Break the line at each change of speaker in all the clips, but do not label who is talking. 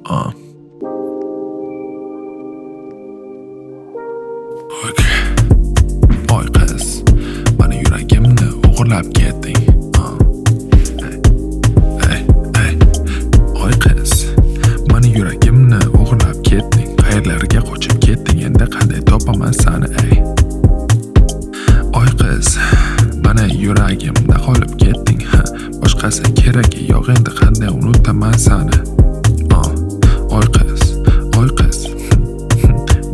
Okay. Oy qiz, mani yuragimni o'g'irlab ketding. Oy qiz, mani yuragimni o'g'irlab ketding. Qayerlarga qochib ketding? Endi qanday topaman seni, ey? Oy qiz, mana yuragimda qolib ketding. Boshqasi keragi yo'q, endi qanday unutaman seni? Oy qiz,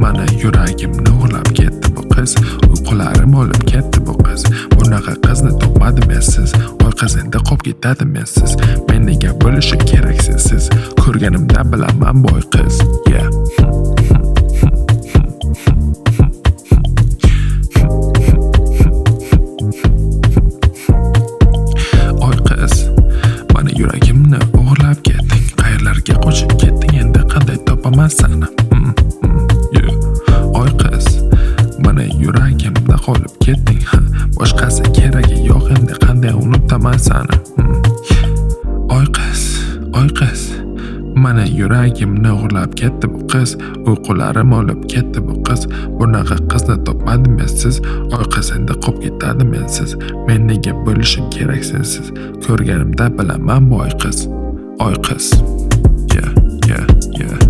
mana yuragimni o'g'irlab ketdi bu qiz. Uyqularim olib ketdi bu qiz. Bunaqa qizni topmadim siz. Oy qiz, endi qolib ketadi mensiz. Men nega bo'lishi kerak sensiz? Ko'rganimda bilaman boy qiz. Yeah. Oy qiz, mana yuragimni o'g'irlab ketding. Qayerlarga qochib ketding? Endi qanday topaman seni? Oy qiz, mana yuragimda qolib ketding. Boshqasi keragi yo'q, endi qanday unutaman seni? Oy qiz, mana yuragimni o'g'irlab ketdi bu qiz. Uyqularim olib ketdi bu qiz. Bunaqa qizni topmadim siz. Oy qiz, endi qolib ketadi mensiz. Men nega bo'lishim kerak sensiz? Ko'rganimda bilaman boy qiz. Oy qiz. Yeah.